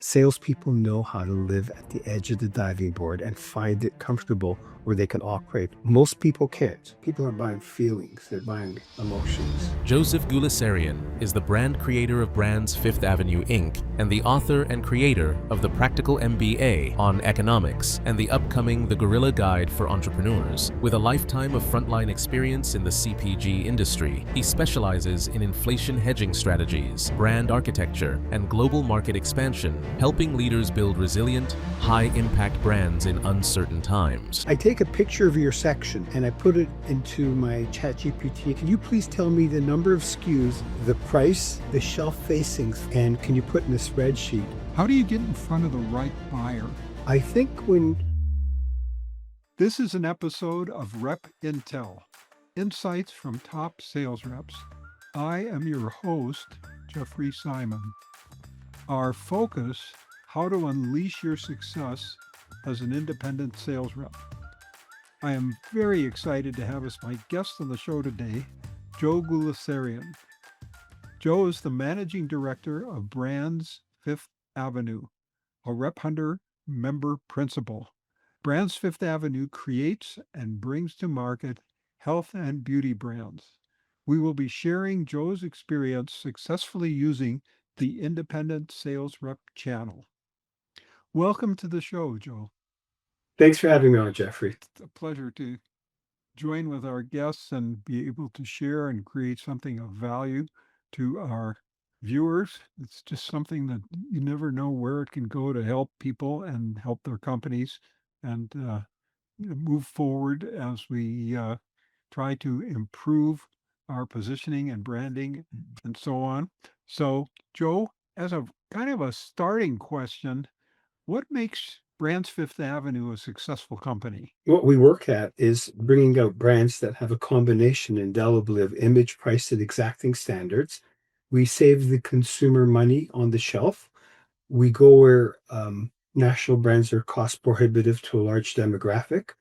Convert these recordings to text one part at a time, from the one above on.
Salespeople know how to live at the edge of the diving board and find it comfortable where they can operate. Most people can't. People are buying feelings, they're buying emotions. Joseph Gulesserian is the brand creator of Brands Fifth Avenue Inc. and the author and creator of the practical M.B.A. on economics and the upcoming The Guerrilla Guide for Entrepreneurs. With a lifetime of frontline experience in the CPG industry, he specializes in inflation hedging strategies, brand architecture, and global market expansion, helping leaders build resilient, high-impact brands in uncertain times. I take a picture of your section and I put it into my ChatGPT. Can you please tell me the number of SKUs, the price, the shelf facings, and can you put in a spreadsheet? How do you get in front of the right buyer? I think when... This is an episode of RepIntel, Insights from Top Sales Reps. I am your host, Jeffrey Simon. Our focus, how to unleash your success as an independent sales rep. I am very excited to have as my guest on the show today, Joe Gulesserian. Joe is the managing director of Brands Fifth Avenue, a RepHunter member principal. Brands Fifth Avenue creates and brings to market health and beauty brands. We will be sharing Joe's experience successfully using the independent sales rep channel. Welcome to the show, Joe. Thanks for having me on, Jeffrey. It's a pleasure to join with our guests and be able to share and create something of value to our viewers. It's just something that you never know where it can go to help people and help their companies and move forward as we try to improve our positioning and branding and so on. So, Joe, as a kind of a starting question, what makes Brands Fifth Avenue a successful company? What we work at is bringing out brands that have a combination indelibly of image, price, and exacting standards. We save the consumer money on the shelf. We go where national brands are cost prohibitive to a large demographic.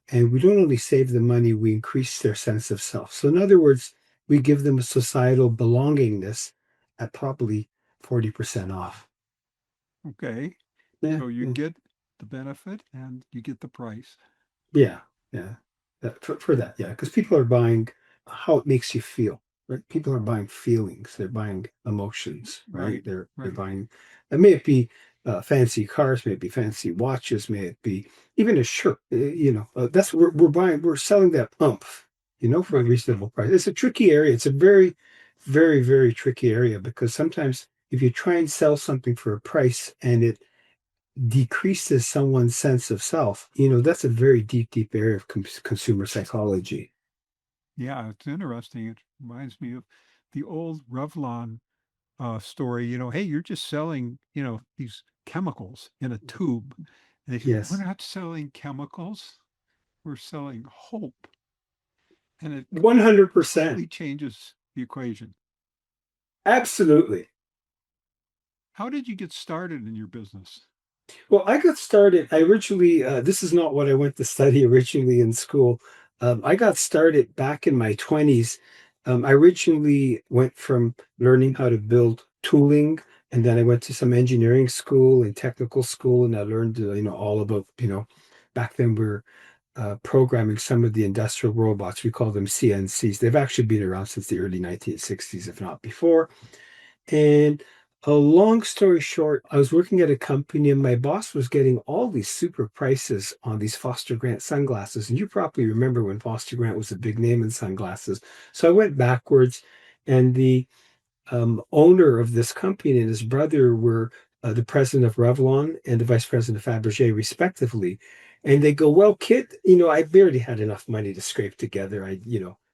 And we don't only save the money, we increase their sense of self. So in other words, we give them a societal belongingness at probably 40% off. Okay. Yeah, So you get the benefit and you get the price. yeah. For that, yeah. Because people are buying how it makes you feel, right? People are buying feelings. They're buying emotions, right? Right, They're right. buying, it may it be fancy cars, may it be fancy watches, may it be even a shirt. That's what we're buying. We're selling that pump, for a Right. reasonable price. It's a tricky area. It's a very, very, very tricky area because sometimes if you try and sell something for a price and it decreases someone's sense of self, that's a very deep, deep area of consumer psychology. Yeah, it's interesting. It reminds me of the old Revlon story. Hey, you're just selling, these chemicals in a tube. And they said, we're Yes, not selling chemicals, we're selling hope. And it 100%. completely changes the equation. Absolutely. How did you get started in your business? Well, I got started. I originally, this is not what I went to study originally in school. I got started back in my 20s. I originally went from learning how to build tooling, and then I went to some engineering school and technical school, and I learned, all about, back then we were programming some of the industrial robots. We call them CNCs. They've actually been around since the early 1960s, if not before. And a long story short, I was working at a company and my boss was getting all these super prices on these Foster Grant sunglasses. And you probably remember when Foster Grant was a big name in sunglasses. So I went backwards, and the owner of this company and his brother were the president of Revlon and the vice president of Fabergé, respectively. And they go, well, kid, I barely had enough money to scrape together.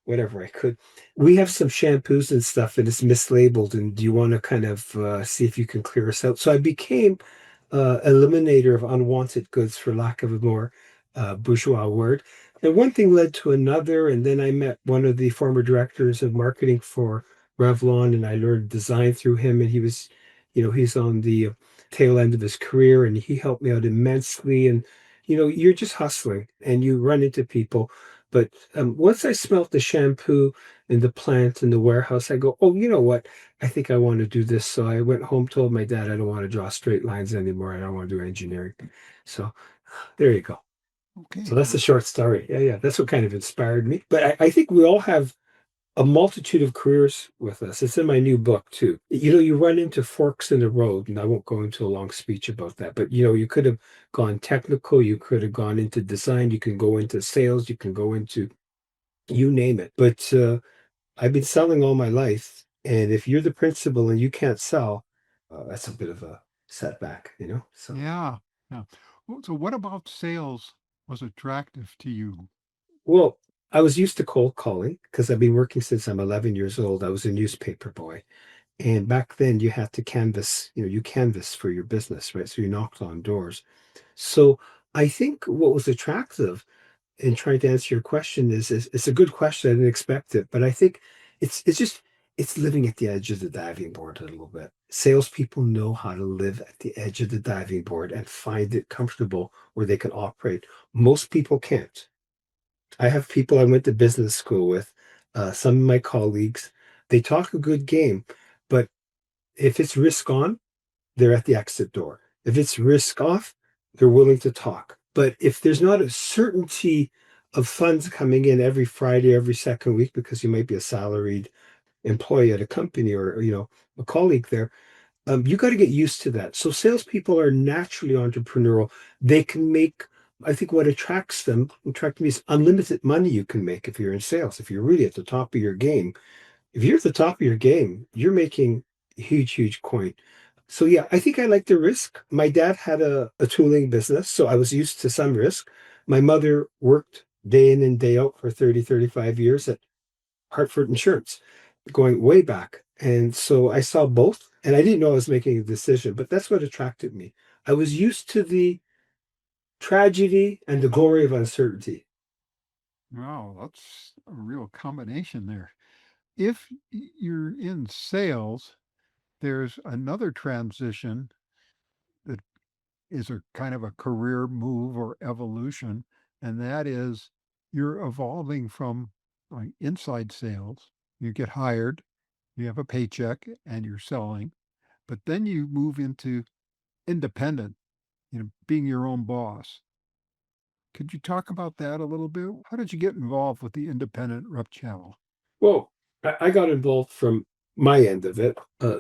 Whatever I could. We have some shampoos and stuff, and it's mislabeled. And do you want to kind of see if you can clear us out? So I became eliminator of unwanted goods, for lack of a more bourgeois word. And one thing led to another. And then I met one of the former directors of marketing for Revlon, and I learned design through him. And he was, he's on the tail end of his career, and he helped me out immensely. And, you're just hustling and you run into people. But once I smelt the shampoo in the plant in the warehouse, I go, oh, you know what? I think I want to do this. So I went home, told my dad I don't want to draw straight lines anymore. I don't want to do engineering. So there you go. So Okay. that's the short story. Yeah, yeah. That's what kind of inspired me. But I think we all have a multitude of careers with us. It's in my new book too. You run into forks in the road, and I won't go into a long speech about that. But you could have gone technical, you could have gone into design, you can go into sales, you can go into you name it. But I've been selling all my life, and if you're the principal and you can't sell, that's a bit of a setback. So. Yeah. Yeah. So what about sales was attractive to you? Well, I was used to cold calling because I've been working since I'm 11 years old. I was a newspaper boy. And back then you had to canvas, you canvas for your business, right? So you knocked on doors. So I think what was attractive in trying to answer your question is it's a good question. I didn't expect it, but I think it's living at the edge of the diving board a little bit. Salespeople know how to live at the edge of the diving board and find it comfortable where they can operate. Most people can't. I have people I went to business school with, some of my colleagues, they talk a good game, but if it's risk on, they're at the exit door. If it's risk off, they're willing to talk. But if there's not a certainty of funds coming in every Friday, every second week, because you might be a salaried employee at a company or a colleague there, you got to get used to that. So salespeople are naturally entrepreneurial. They can make, I think what attract me is unlimited money you can make if you're in sales. If you're really at the top of your game, if you're at the top of your game, you're making huge, huge coin. So yeah, I think I like the risk. My dad had a tooling business, so I was used to some risk. My mother worked day in and day out for 30, 35 years at Hartford Insurance, going way back. And so I saw both, and I didn't know I was making a decision, but that's what attracted me. I was used to the tragedy and the glory of uncertainty. Wow, that's a real combination there. If you're in sales, there's another transition that is a kind of a career move or evolution, and that is you're evolving from like inside sales. You get hired, you have a paycheck, and you're selling, but then you move into independent, being your own boss. Could you talk about that a little bit? How did you get involved with the independent rep channel? Well, I got involved from my end of it.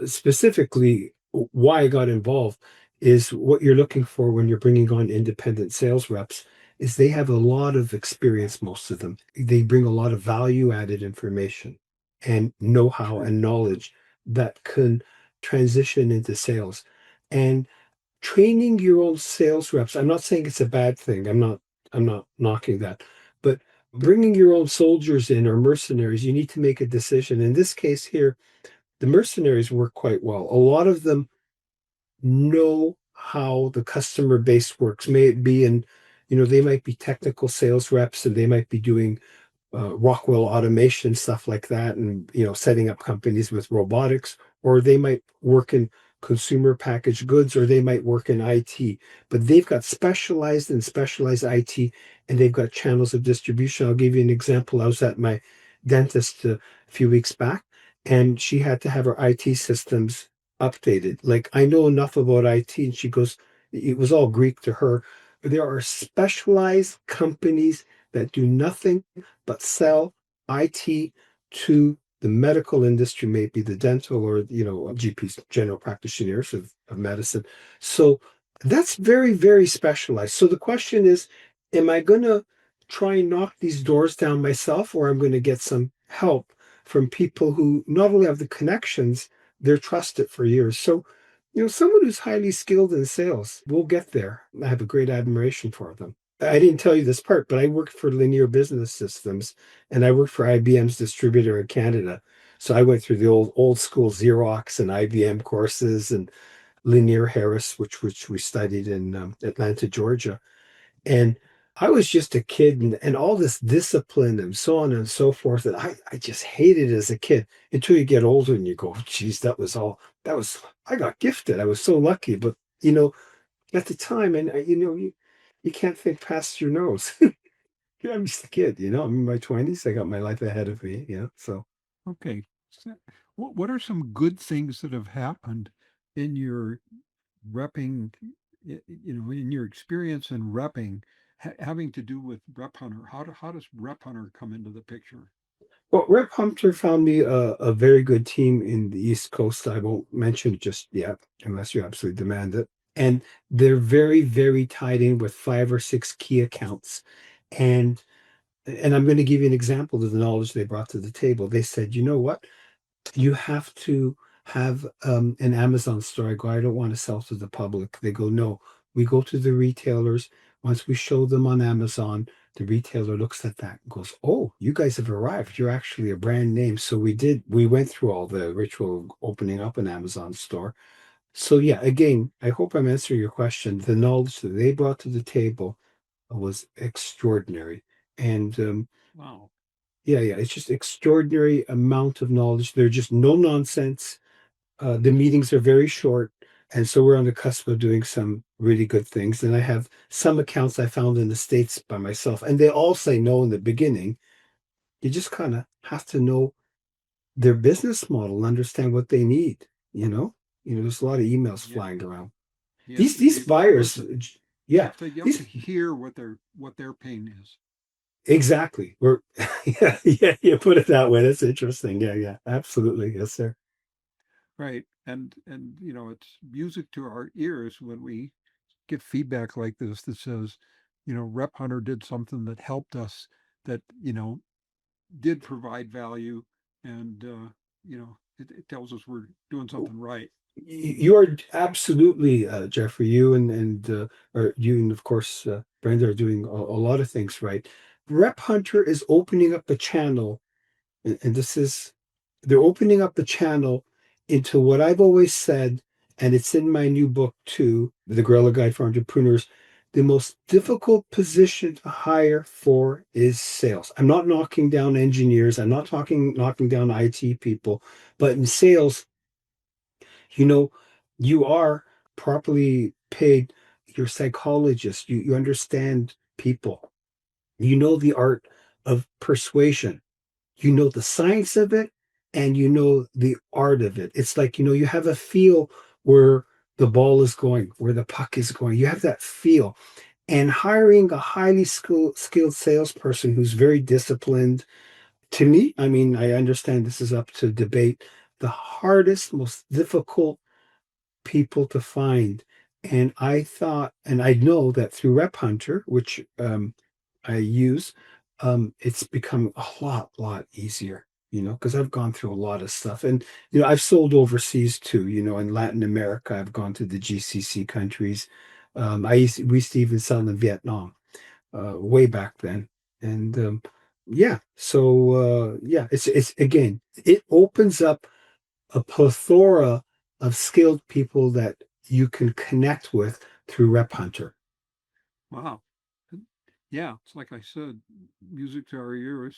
Specifically, why I got involved is what you're looking for when you're bringing on independent sales reps is they have a lot of experience, most of them. They bring a lot of value added information and know-how True. and knowledge that can transition into sales. And training your own sales reps, I'm not saying it's a bad thing. I'm not knocking that. But bringing your own soldiers in or mercenaries, you need to make a decision. In this case here, the mercenaries work quite well. A lot of them know how the customer base works. May it be they might be technical sales reps and they might be doing Rockwell automation, stuff like that, and setting up companies with robotics, or they might work in consumer packaged goods, or they might work in IT. But they've got specialized and specialized IT, and they've got channels of distribution. I'll give you an example. I was at my dentist a few weeks back, and she had to have her IT systems updated. Like I know enough about IT, and she goes, it was all Greek to her. There are specialized companies that do nothing but sell IT to the medical industry, maybe the dental or GPs, general practitioners of medicine. So that's very, very specialized. So the question is, am I going to try and knock these doors down myself, or I'm going to get some help from people who not only have the connections, they're trusted for years. So, someone who's highly skilled in sales will get there. I have a great admiration for them. I didn't tell you this part, but I worked for Linear Business Systems and I worked for IBM's distributor in Canada. So I went through the old school Xerox and IBM courses and Linear Harris, which we studied in Atlanta, Georgia. And I was just a kid and all this discipline and so on and so forth that I just hated as a kid until you get older and you go, geez, I got gifted. I was so lucky. But, at the time, and you can't think past your nose. Yeah, I'm just a kid, I'm in my 20s. I got my life ahead of me, so. Okay. So, what are some good things that have happened in your repping, in your experience in repping, having to do with RepHunter? How does RepHunter come into the picture? Well, RepHunter found me a very good team in the East Coast. I won't mention it just yet, unless you absolutely demand it. And they're very, very tied in with 5 or 6 key accounts. And and I'm going to give you an example of the knowledge they brought to the table. They said, you know what? You have to have an Amazon store. I go, I don't want to sell to the public. They go, no, we go to the retailers. Once we show them on Amazon, the retailer looks at that and goes, oh, you guys have arrived. You're actually a brand name. So we went through all the ritual of opening up an Amazon store. So yeah, again, I hope I'm answering your question. The knowledge that they brought to the table was extraordinary. And Wow. yeah, yeah, it's just extraordinary amount of knowledge. They're just no nonsense. The meetings are very short, and so we're on the cusp of doing some really good things. And I have some accounts I found in the States by myself, and they all say no in the beginning. You just kind of have to know their business model and understand what they need, you know? There's a lot of emails Yeah. flying around. You have These to these be able to buyers, listen. yeah, You have to these hear what their pain is. exactly. We're yeah, yeah, you put it that way. That's interesting. Yeah, yeah, absolutely. Yes, sir. Right. And it's music to our ears when we get feedback like this that says, Rep Hunter did something that helped us, that, did provide value, and it tells us we're doing something right. You are absolutely, Jeffrey. You or you and of course Brenda are doing a lot of things right. Rep Hunter is opening up a channel, and this is they're opening up a channel into what I've always said, and it's in my new book too, The Gorilla Guide for Entrepreneurs. The most difficult position to hire for is sales. I'm not knocking down engineers. I'm not talking knocking down IT people, but in sales, you know, you are properly paid. You're a psychologist. You understand people. You know the art of persuasion. You know the science of it and you know the art of it. It's like, you have a feel where the ball is going, where the puck is going. You have that feel. And hiring a highly skilled salesperson who's very disciplined, to me, I mean, I understand this is up to debate. The hardest, most difficult people to find. And I thought, and I know that through RepHunter, which I use, it's become a lot easier, because I've gone through a lot of stuff. And, I've sold overseas too, in Latin America, I've gone to the GCC countries. We used to even sell in Vietnam way back then. And yeah, so yeah, it's again, it opens up a plethora of skilled people that you can connect with through RepHunter. Wow. Yeah, it's like I said, music to our ears,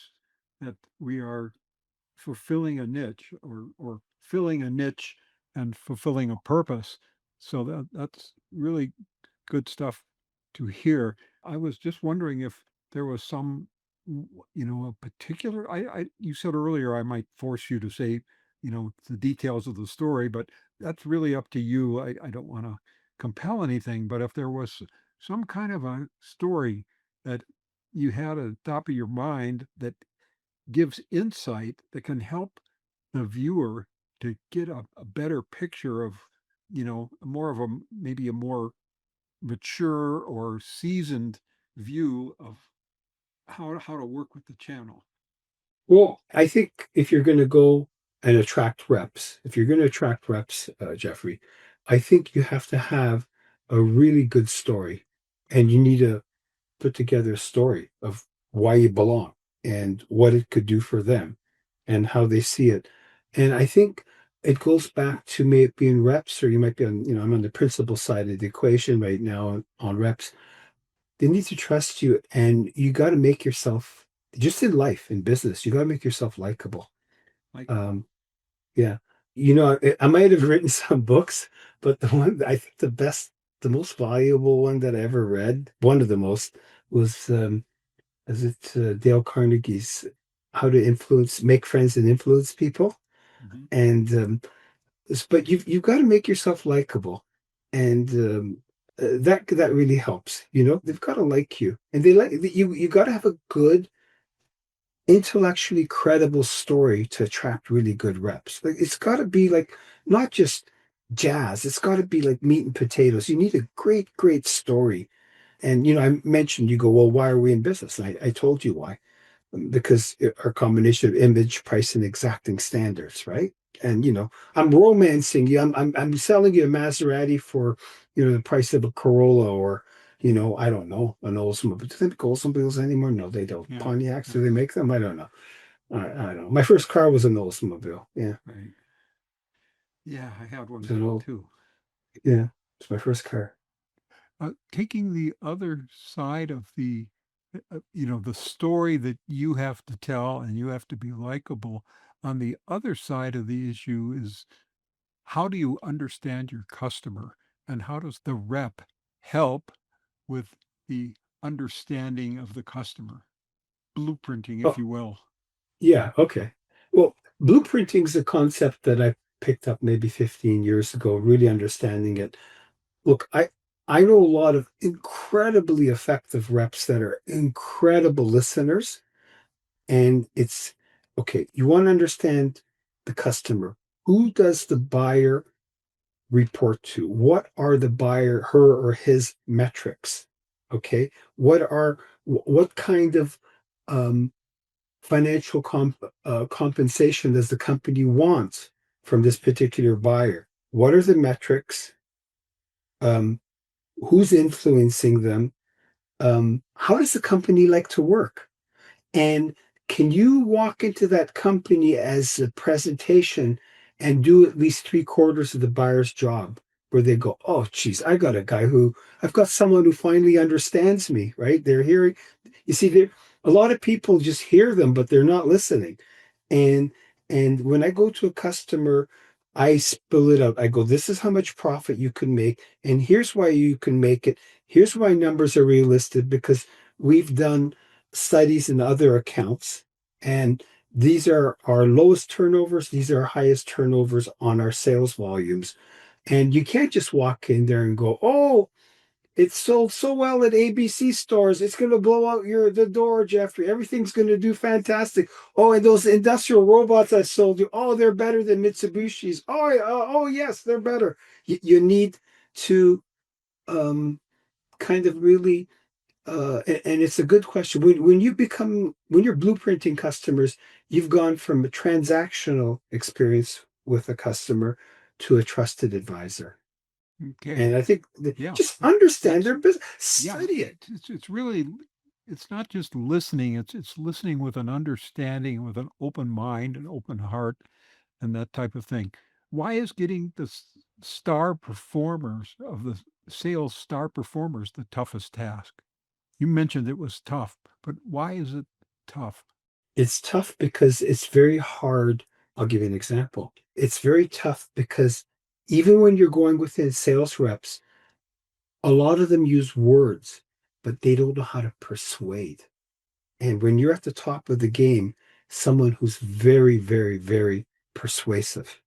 that we are fulfilling a niche, or filling a niche and fulfilling a purpose. So that's really good stuff to hear. I was just wondering if there was some, a particular. You said earlier I might force you to say, the details of the story, but that's really up to you. I don't want to compel anything, but if there was some kind of a story that you had at the top of your mind that gives insight that can help the viewer to get a better picture of, more of a, maybe a more mature or seasoned view of how to work with the channel. Well, I think if you're going to go and attract reps, if you're going to attract reps, Jeffrey, I think you have to have a really good story, and you need to put together a story of why you belong and what it could do for them and how they see it. And I think it goes back to maybe being reps, or you might be on, I'm on the principal side of the equation right now on reps. They need to trust you, and you got to make yourself, just in life, in business, you got to make yourself likable. Likeable. Um, yeah. I might have written some books, but the one I think the most valuable one that I ever read, one of the most, was is it Dale Carnegie's How to Influence, Make Friends and Influence People? Mhm. And but you've got to make yourself likable, and that really helps. You know, they've got to like you, and they like you. You got to have a good, intellectually credible story to attract really good reps. Like it's got to be like not just jazz. It's got to be like meat and potatoes. You need a great story. And I mentioned you go, well, why are we in business? And I told you why, because our combination of image, price, and exacting standards, right? And I'm romancing you. I'm selling you a Maserati for the price of a Corolla, or I don't know, an Oldsmobile. Do they make Oldsmobiles anymore? No, they don't. Yeah, Pontiacs, yeah, do they make them? I don't know. I don't know. My first car was an Oldsmobile. Yeah, right. Yeah, I had one it was an old. too. Yeah, it's my first car. Taking the other side of the story that you have to tell and you have to be likable. On the other side of the issue is how do you understand your customer and how does the rep help with the understanding of the customer, blueprinting, if Oh, you will. yeah. Okay. Well, blueprinting is a concept that I picked up maybe 15 years ago, really understanding it. Look, I know a lot of incredibly effective reps that are incredible listeners, and it's okay. You want to understand the customer. Who does the buyer report to? What are the buyer, her or his metrics? Okay. What kind of um, financial compensation does the company want from this particular buyer? What are the metrics? Um, who's influencing them? How does the company like to work? And can you walk into that company as a presentation and do at least three-quarters of the buyer's job, where they go, oh, geez, I've got someone who finally understands me, right? They're hearing, you see, a lot of people just hear them, but they're not listening. And when I go to a customer, I spill it out. I go, this is how much profit you can make, and here's why you can make it. Here's why numbers are realistic, because we've done studies in other accounts, and these are our lowest turnovers, these are our highest turnovers on our sales volumes. And you can't just walk in there and go, oh, it's sold so well at ABC stores. It's going to blow out the door, Jeffrey. Everything's going to do fantastic. Oh, and those industrial robots I sold you. Oh, they're better than Mitsubishi's. Oh, yes, they're better. You need to um, kind of really, and it's a good question. When you're blueprinting customers, you've gone from a transactional experience with a customer to a trusted advisor. Okay. And I think Yeah. just understand That's their business, yeah. study it. It's really it's not just listening. It's listening with an understanding, with an open mind, an open heart, and that type of thing. Why is getting the star performers of the sales star performers the toughest task? You mentioned it was tough, but why is it tough? It's tough because it's very hard. I'll give you an example. It's very tough because even when you're going within sales reps, a lot of them use words, but they don't know how to persuade. And when you're at the top of the game, someone who's very persuasive,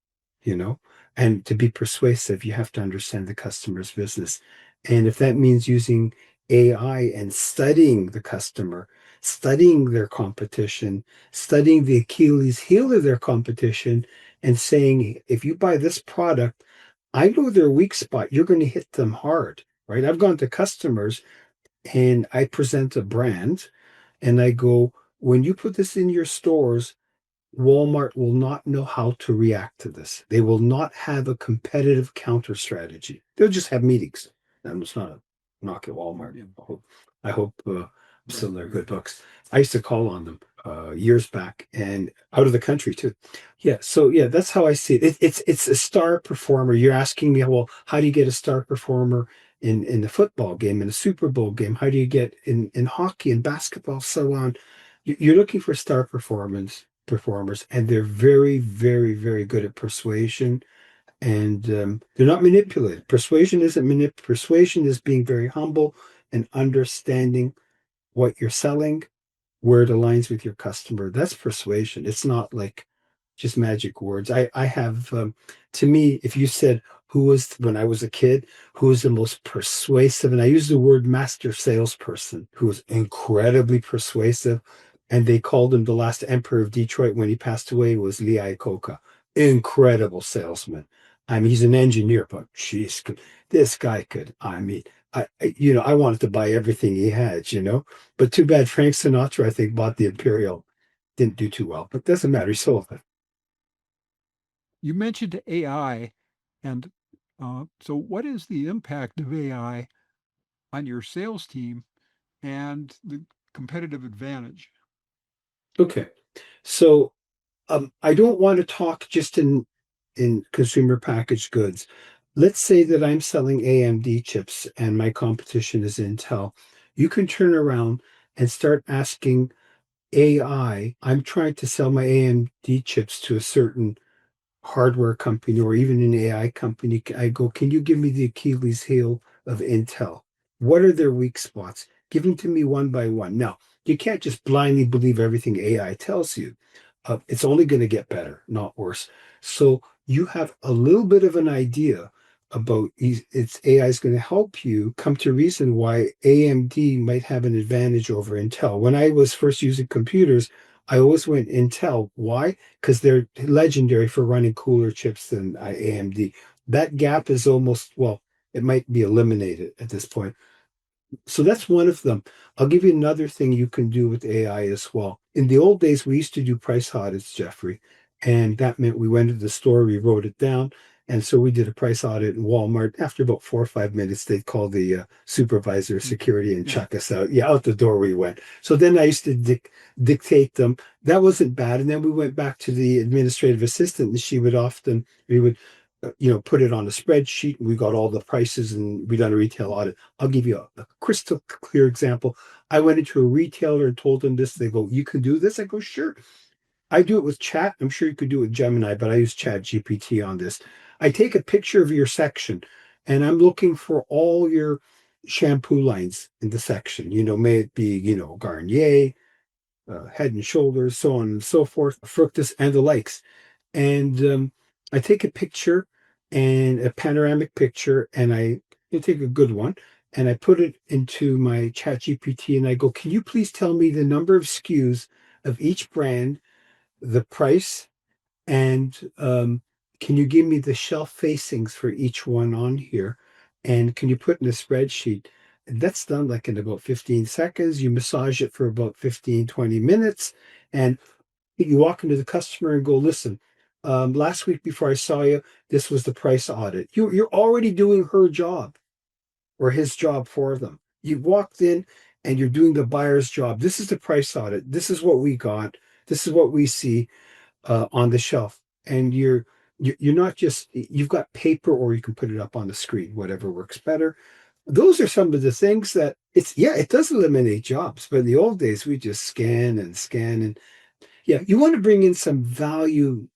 you know, and to be persuasive, you have to understand the customer's business. And if that means using AI and studying the customer, studying their competition, studying the Achilles heel of their competition, and saying, if you buy this product, I know their weak spot, you're going to hit them hard, right? I've gone to customers and I present a brand and I go, when you put this in your stores, Walmart will not know how to react to this. They will not have a competitive counter strategy. They'll just have meetings. And it's not a knock at Walmart. Yeah. I hope I'm still Right, in their right. good books. I used to call on them years back and out of the country too. Yeah, so yeah, that's how I see it. It's a star performer. You're asking me, well, how do you get a star performer in the football game, in a Super Bowl game? How do you get in hockey and basketball, so on? You're looking for star performers, and they're very good at persuasion, and they're not manipulated. Persuasion is being very humble and understanding what you're selling, where it aligns with your customer. That's persuasion. It's not like just magic words. I have, to me, if you said who was, when I was a kid, who was the most persuasive, and I use the word master salesperson, who was incredibly persuasive, and they called him the last emperor of Detroit when he passed away, was Lee Iacocca. Incredible salesman. I mean, he's an engineer, but geez, this guy could, I mean, I wanted to buy everything he had, but too bad Frank Sinatra, I think, bought the Imperial. Didn't do too well, but doesn't matter. He sold it. You mentioned AI, and so what is the impact of AI on your sales team and the competitive advantage? Okay. So I don't want to talk just in consumer packaged goods. Let's say that I'm selling AMD chips and my competition is Intel. You can turn around and start asking AI. I'm trying to sell my AMD chips to a certain hardware company or even an AI company. I go, can you give me the Achilles heel of Intel? What are their weak spots? Give them to me one by one. Now, you can't just blindly believe everything AI tells you. It's only going to get better, not worse. So you have a little bit of an idea about its AI is going to help you come to reason why AMD might have an advantage over Intel. When I was first using computers, I always went Intel. Why? Because they're legendary for running cooler chips than AMD. That gap is almost, well, it might be eliminated at this point. So that's one of them. I'll give you another thing you can do with AI as well. In the old days, we used to do price audits, Jeffrey, and that meant we went to the store, we wrote it down. And so we did a price audit in Walmart. After about 4 or 5 minutes, they'd call the supervisor of Mm. security and Yeah. chuck us out. Yeah, out the door we went. So then I used to dictate them. That wasn't bad. And then we went back to the administrative assistant, and we would, put it on a spreadsheet. We got all the prices, and we done a retail audit. I'll give you a crystal clear example. I went into a retailer and told them this. They go, "You can do this?" I go, "Sure." I do it with chat. I'm sure you could do it with Gemini, but I use ChatGPT on this. I take a picture of your section and I'm looking for all your shampoo lines in the section. May it be, Garnier, Head and Shoulders, so on and so forth, Fructus and the likes. And I take a picture and a panoramic picture, and I take a good one, and I put it into my chat GPT, and I go, can you please tell me the number of SKUs of each brand, the price, and can you give me the shelf facings for each one on here? And can you put in a spreadsheet? That's done like in about 15 seconds. You massage it for about 15, 20 minutes. And you walk into the customer and go, listen, last week before I saw you, this was the price audit. You're already doing her job or his job for them. You walked in and you're doing the buyer's job. This is the price audit. This is what we got. This is what we see on the shelf. And you're not just, you've got paper or you can put it up on the screen, whatever works better. Those are some of the things that it does eliminate jobs. But in the old days, we just scan and yeah, you want to bring in some value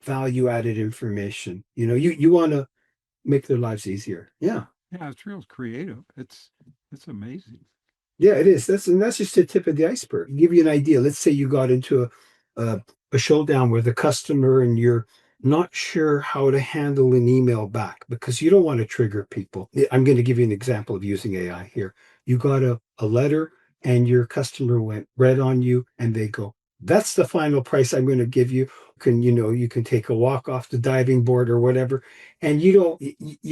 added information. You want to make their lives easier. Yeah. Yeah, it's real creative. It's amazing. Yeah, it is. That's just the tip of the iceberg. Give you an idea. Let's say you got into a showdown with a customer and you're not sure how to handle an email back because you don't want to trigger people. I'm going to give you an example of using AI here. You got a letter and your customer went red on you and they go, that's the final price I'm going to give you. You can take a walk off the diving board or whatever. And you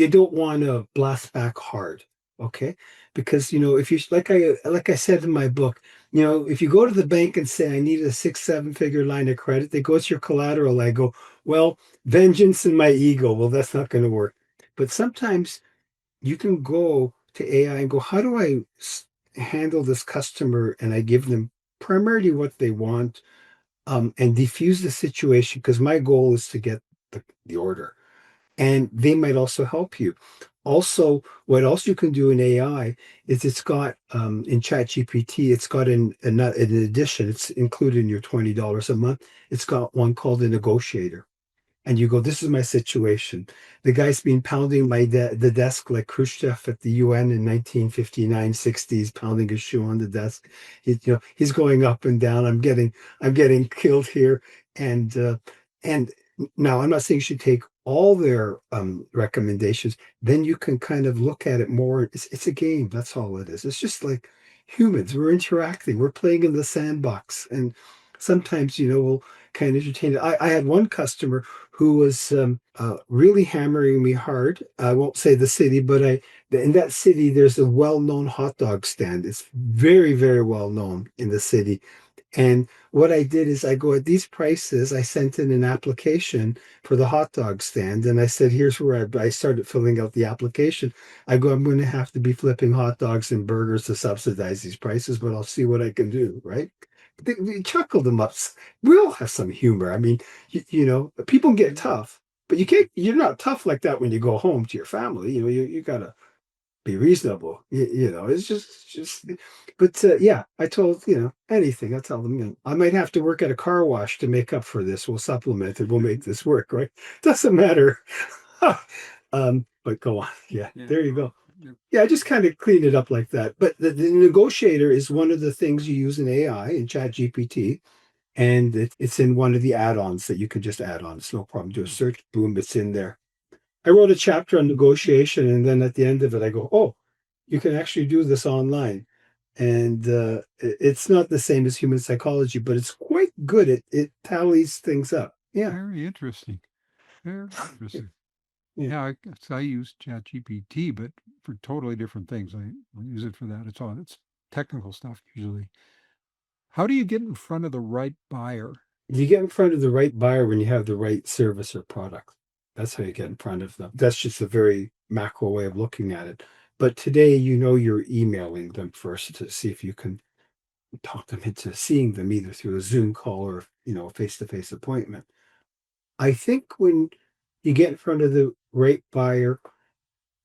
don't want to blast back hard. Okay, because if you like I said in my book, if you go to the bank and say I need a 6 7 figure line of credit, they go, it's your collateral. I go, well, vengeance and my ego, well, that's not going to work. But sometimes you can go to AI and go, how do I handle this customer, and I give them primarily what they want, and diffuse the situation, because my goal is to get the order, and they might also help you. Also, what else you can do in AI is it's got in ChatGPT, it's got an addition, it's included in your $20 a month. It's got one called a negotiator. and you go, this is my situation. The guy's been pounding the desk like Khrushchev at the UN in 1959, 60s, pounding his shoe on the desk. He's going up and down. I'm getting killed here. And now I'm not saying you should take all their recommendations. Then you can kind of look at it more. It's a game. That's all it is. It's just like humans. We're interacting. We're playing in the sandbox. And sometimes, we'll kind of entertain it. I had one customer who was really hammering me hard. I won't say the city, but in that city, there's a well-known hot dog stand. It's very, very well known in the city. And what I did is I go at these prices. I sent in an application for the hot dog stand, and I said, "Here's where I started filling out the application." I go, "I'm going to have to be flipping hot dogs and burgers to subsidize these prices, but I'll see what I can do." Right? They chuckled them up. We all have some humor. I mean, people get tough, but you can't. You're not tough like that when you go home to your family. You gotta be reasonable. It's just. But yeah, I told anything. I tell them, I might have to work at a car wash to make up for this. We'll supplement it. We'll make this work. Right? Doesn't matter. But go on. Yeah, Yeah. there you go. Yeah. Yeah, I just kind of clean it up like that. But the negotiator is one of the things you use in AI in ChatGPT, and it's in one of the add-ons that you can just add on. It's no problem. Do a search, boom, it's in there. I wrote a chapter on negotiation, and then at the end of it, I go, "Oh, you can actually do this online." And it's not the same as human psychology, but it's quite good. It tallies things up. Yeah, Very interesting. Very interesting. yeah. Yeah, I use ChatGPT, but for totally different things. I use it for that. It's technical stuff usually. How do you get in front of the right buyer? You get in front of the right buyer when you have the right service or product. That's how you get in front of them. That's just a very macro way of looking at it. But today, you're emailing them first to see if you can talk them into seeing them either through a Zoom call or, a face-to-face appointment. I think when you get in front of the right buyer,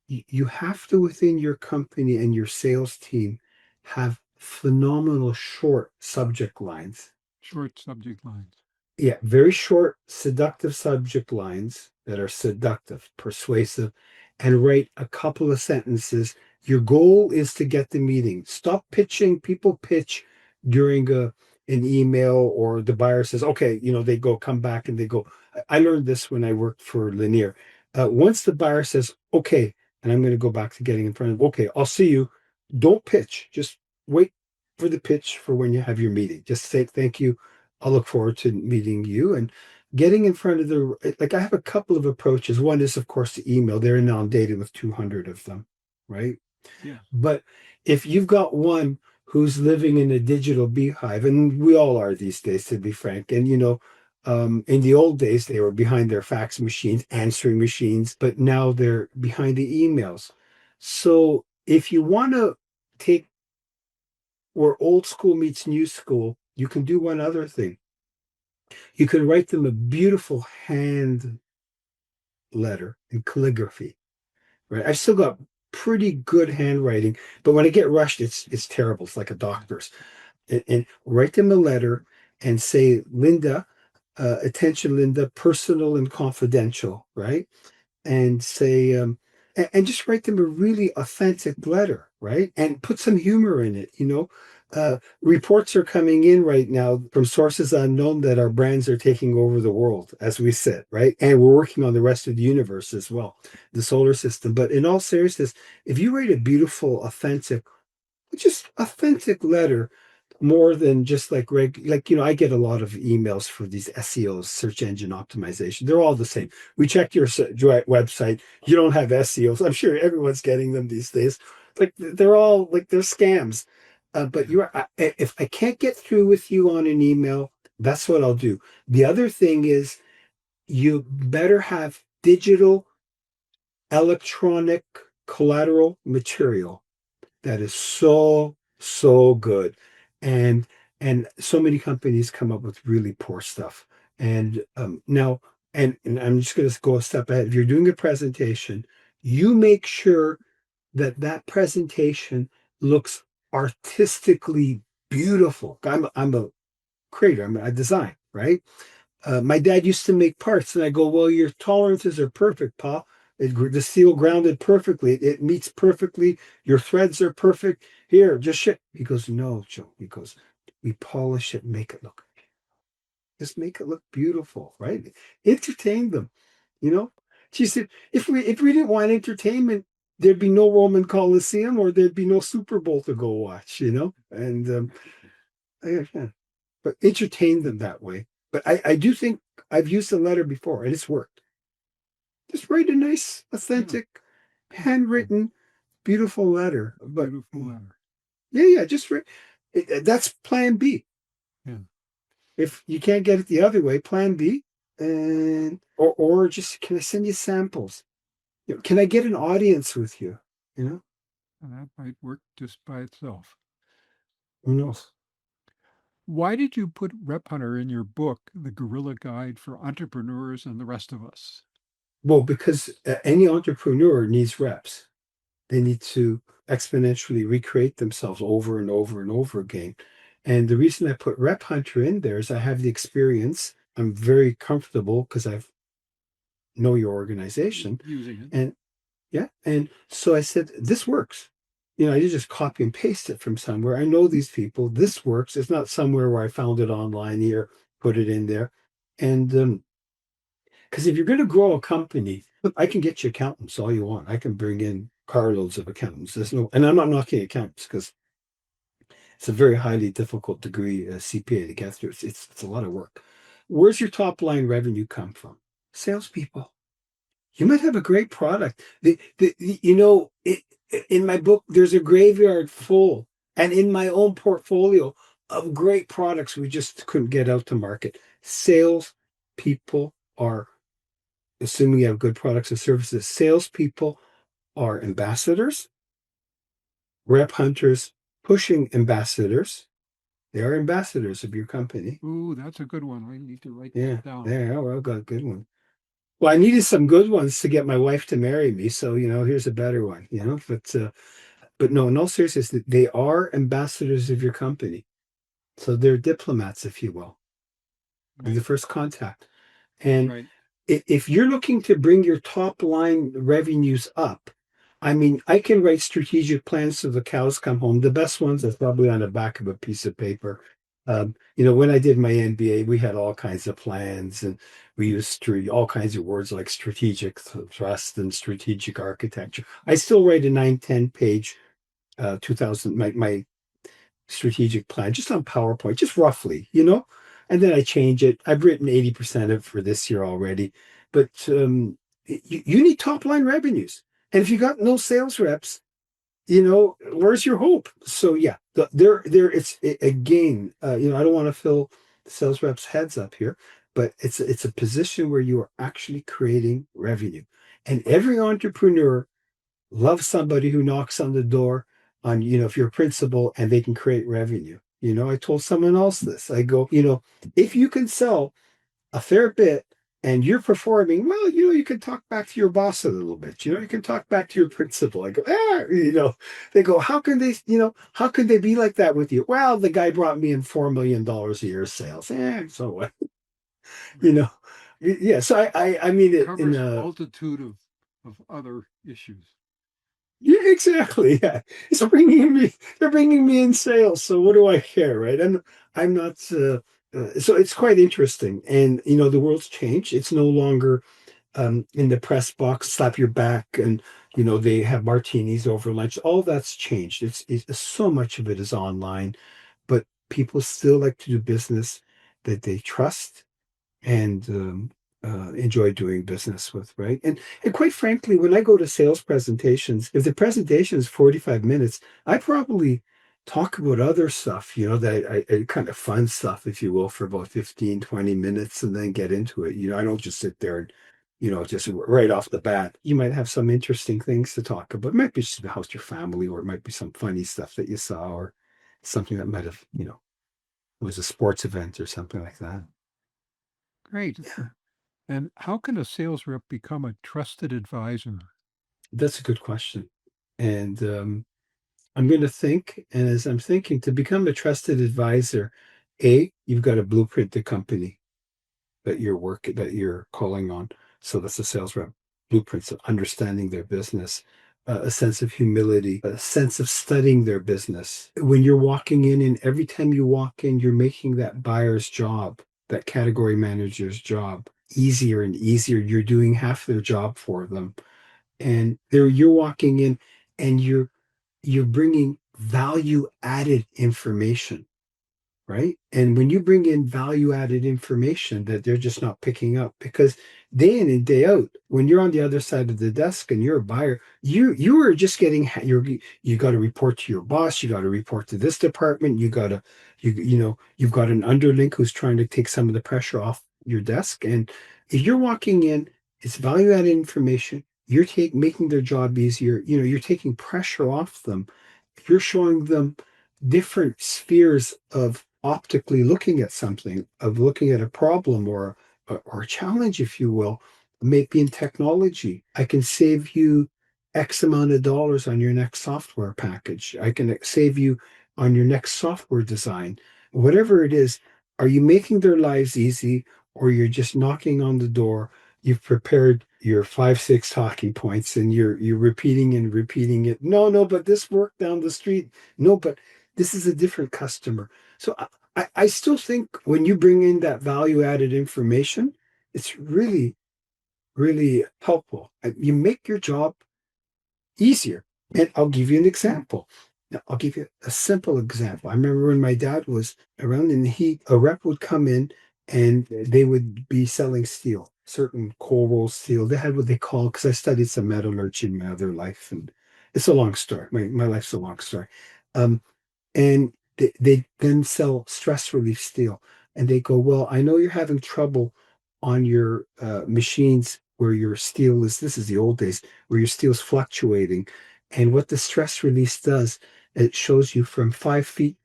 you have to, within your company and your sales team, have phenomenal short subject lines. Short subject lines. Yeah, very short, seductive subject lines that are seductive, persuasive, and write a couple of sentences. Your goal is to get the meeting. Stop pitching. People pitch during an email, or the buyer says, "Okay," they go come back and they go. I learned this when I worked for Lanier. Once the buyer says, "Okay," and I'm going to go back to getting in front of, "Okay, I'll see you." Don't pitch. Just wait for the pitch for when you have your meeting. Just say thank you. I'll look forward to meeting you and getting in front of like I have a couple of approaches. One is, of course, the email. They're inundated with 200 of them, right? Yeah. But if you've got one who's living in a digital beehive, and we all are these days, to be frank, and in the old days, they were behind their fax machines, answering machines, but now they're behind the emails. So if you want to take where old school meets new school, you can do one other thing. You can write them a beautiful hand letter in calligraphy, right? I've still got pretty good handwriting, but when I get rushed, it's terrible. It's like a doctor's. And write them a letter and say, "Linda, attention, Linda, personal and confidential," right? And say, and just write them a really authentic letter, right? And put some humor in it. Reports are coming in right now from sources unknown that our brands are taking over the world, as we said, right? And we're working on the rest of the universe as well, the solar system. But in all seriousness, if you write a beautiful, just authentic letter, more than just I get a lot of emails for these SEOs, search engine optimization. They're all the same. We checked your website. You don't have SEOs. I'm sure everyone's getting them these days. Like they're all like they're scams. But if I can't get through with you on an email, that's what I'll do. The other thing is you better have digital, electronic collateral material that is so good. And so many companies come up with really poor stuff. And now and I'm just going to go a step ahead. If you're doing a presentation, you make sure that presentation looks artistically beautiful. I'm a creator. I design, right? My dad used to make parts, and I go, well, your tolerances are perfect, Pa. The steel grounded perfectly. It meets perfectly. Your threads are perfect. Here, just shit. He goes, no, Joe. He goes, we polish it, make it look, just make it look beautiful, right? Entertain them, you know. She said, if we didn't want entertainment, there'd be no Roman Coliseum or there'd be no Super Bowl to go watch, you know. And yeah, but entertain them that way. But I do think I've used a letter before and it's worked. Just write a nice, Yeah. authentic, handwritten, beautiful letter. But Beautiful letter. yeah, just write. That's plan B. Yeah. If you can't get it the other way, plan B, and or just, can I send you samples? Can I get an audience with you? You know, And that might work just by itself. who knows? Why did you put RepHunter in your book, The Guerrilla Guide for Entrepreneurs and the Rest of Us? Well, because any entrepreneur needs reps. They need to exponentially recreate themselves over and over and over again. And the reason I put Rep Hunter in there is I have the experience. I'm very comfortable because I know your organization. Using it. And yeah. And so I said, this works. I did just copy and paste it from somewhere. I know these people. This works. It's not somewhere where I found it online here, put it in there. And because if you're going to grow a company, look, I can get you accountants all you want. I can bring in carloads of accountants. And I'm not knocking accountants because it's a very highly difficult degree, CPA to get through. It's a lot of work. Where's your top line revenue come from? Salespeople. You might have a great product. In my book, there's a graveyard full, and in my own portfolio of great products we just couldn't get out to market. Sales people are, assuming you have good products and services, salespeople are ambassadors, rep hunters, pushing ambassadors. They are ambassadors of your company. Ooh, that's a good one. I need to write Yeah, that down. there. Oh, I've got a good one. Well, I needed some good ones to get my wife to marry me, so here's a better one. But no, in all seriousness, they are ambassadors of your company, so they're diplomats, if you will. They're the Right. first contact. And Right. if you're looking to bring your top line revenues up, I mean, I can write strategic plans till the cows come home. The best ones are probably on the back of a piece of paper. When I did my MBA, we had all kinds of plans and we used all kinds of words like strategic thrust and strategic architecture. I still write a 9-10 page 2000 my strategic plan just on PowerPoint, just roughly. And then I change it. I've written 80% of it for this year already, but you need top line revenues. And if you got no sales reps, where's your hope? So yeah, again, I don't want to fill the sales reps' heads up here, but it's a position where you are actually creating revenue. And every entrepreneur love somebody who knocks on the door on, if you're a principal and they can create revenue. I told someone else this. I go, if you can sell a fair bit and you're performing well, you can talk back to your boss a little bit. You can talk back to your principal. I go, they go, how can they be like that with you? Well, the guy brought me in $4 million a year of sales. So what? you Right. know, yeah. So I mean it in Covers a a. multitude of other issues. Yeah, exactly. Yeah, they're bringing me in sales. So what do I care, right? I'm not. So it's quite interesting, and the world's changed. It's no longer in the press box, slap your back, and they have martinis over lunch. All that's changed. It's so much of it is online, but people still like to do business that they trust and enjoy doing business with, right? And quite frankly, when I go to sales presentations, if the presentation is 45 minutes, I probably talk about other stuff, that kind of fun stuff, if you will, for about 15, 20 minutes and then get into it. I don't just sit there and, just right off the bat. You might have some interesting things to talk about. It might be just how's your family, or it might be some funny stuff that you saw, or something that might have, it was a sports event or something like that. Great. And how can a sales rep become a trusted advisor? That's a good question. And I'm going to think. And as I'm thinking, to become a trusted advisor, you've got to blueprint the company. that you're calling on. So that's the sales rep blueprints of understanding their business, a sense of humility, a sense of studying their business. When you're walking in, and every time you walk in, you're making that buyer's job, that category manager's job easier and easier. You're doing half their job for them. And there you're walking in and you're bringing value added information, right? And when you bring in value added information that they're just not picking up, because day in and day out, when you're on the other side of the desk and you're a buyer, you are just getting you got to report to your boss, you got to report to this department, you've got an underling who's trying to take some of the pressure off your desk. And if you're walking in, it's value added information. Making their job easier. You're taking pressure off them. You're showing them different spheres of optically looking at something, of looking at a problem or a challenge, if you will, maybe in technology. I can save you X amount of dollars on your next software package. I can save you on your next software design. Whatever it is, are you making their lives easy or you're just knocking on the door? You've prepared your 5, 6 talking points and you're repeating and repeating it. No, no, but this worked down the street. No, but this is a different customer. So I still think when you bring in that value added information, it's really, really helpful. You make your job easier. And I'll give you an example. Now, I'll give you a simple example. I remember when my dad was around and a rep would come in and they would be selling steel, certain cold roll steel. They had what they call, because I studied some metallurgy in my other life, and it's a long story. My life's a long story. Um, and they then sell stress relief steel. And they go, well, I know you're having trouble on your machines where your steel is, this is the old days, where your steel is fluctuating. And what the stress release does, it shows you from 5 feet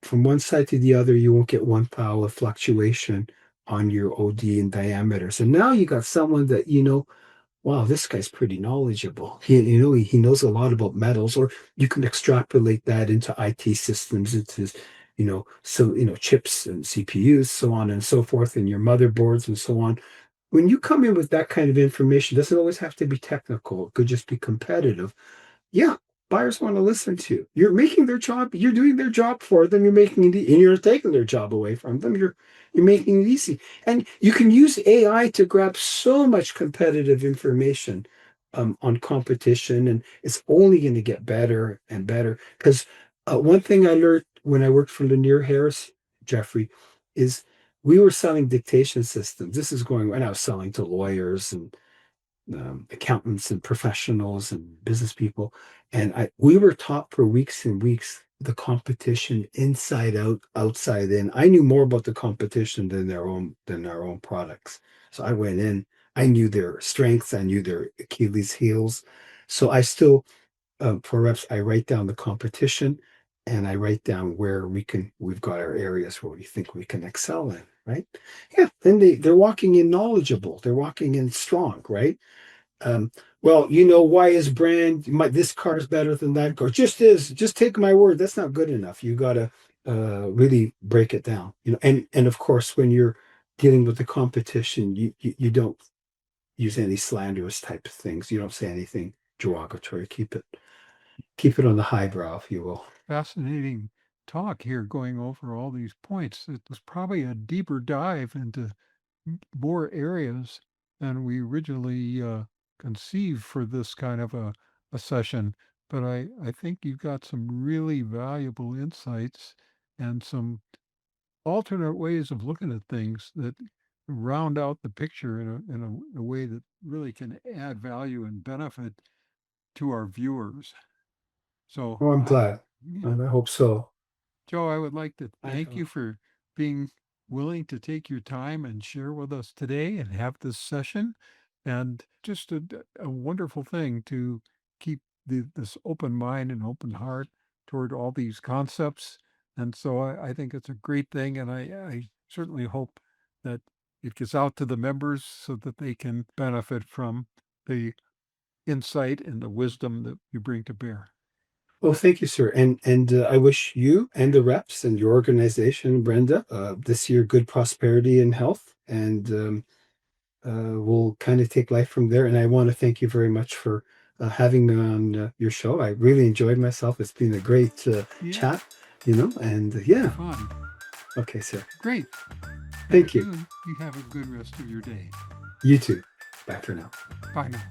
from one side to the other, you won't get one foul of fluctuation on your OD in diameter. So now you got someone that, wow, this guy's pretty knowledgeable. He knows a lot about metals, or you can extrapolate that into IT systems, into, chips and CPUs, so on and so forth, and your motherboards and so on. When you come in with that kind of information, it doesn't always have to be technical. It could just be competitive. Yeah, buyers want to listen to you. You're making their job, you're doing their job for them, and you're taking their job away from them. You're making it easy. And you can use AI to grab so much competitive information on competition, and it's only going to get better and better. Because one thing I learned when I worked for Lanier Harris, Jeffrey, is we were selling dictation systems. This is going when I was selling to lawyers and accountants and professionals and business people. And we were taught for weeks and weeks the competition inside out, outside in. I knew more about the competition than our own products. So I went in, I knew their strengths, I knew their Achilles heels. So I still, for reps, I write down the competition and I write down where we've got our areas where we think we can excel in, right? Yeah. Then they're walking in knowledgeable, they're walking in strong, right? Um, well, why is this car is better than that car? Just take my word. That's not good enough. You got to really break it down. And of course, when you're dealing with the competition, you don't use any slanderous type of things. You don't say anything derogatory. Keep it on the highbrow, if you will. Fascinating talk here, going over all these points. It was probably a deeper dive into more areas than we originally conceived for this kind of a session. But I think you've got some really valuable insights and some alternate ways of looking at things that round out the picture in a way that really can add value and benefit to our viewers. So, Oh, I'm glad. yeah, And I hope so. Joe, I would like to I thank you hope. for being willing to take your time and share with us today and have this session. And just a wonderful thing to keep this open mind and open heart toward all these concepts. And so I think it's a great thing. And I certainly hope that it gets out to the members so that they can benefit from the insight and the wisdom that you bring to bear. Oh, thank you, sir. And I wish you and the reps and your organization, Brenda, this year good prosperity and health, and we'll kind of take life from there. And I want to thank you very much for having me on your show. I really enjoyed myself. It's been a great Yeah, chat, and yeah. fun. Okay, sir. Great. Thank you. You have a good rest of your day. You too. Bye for now. Bye now.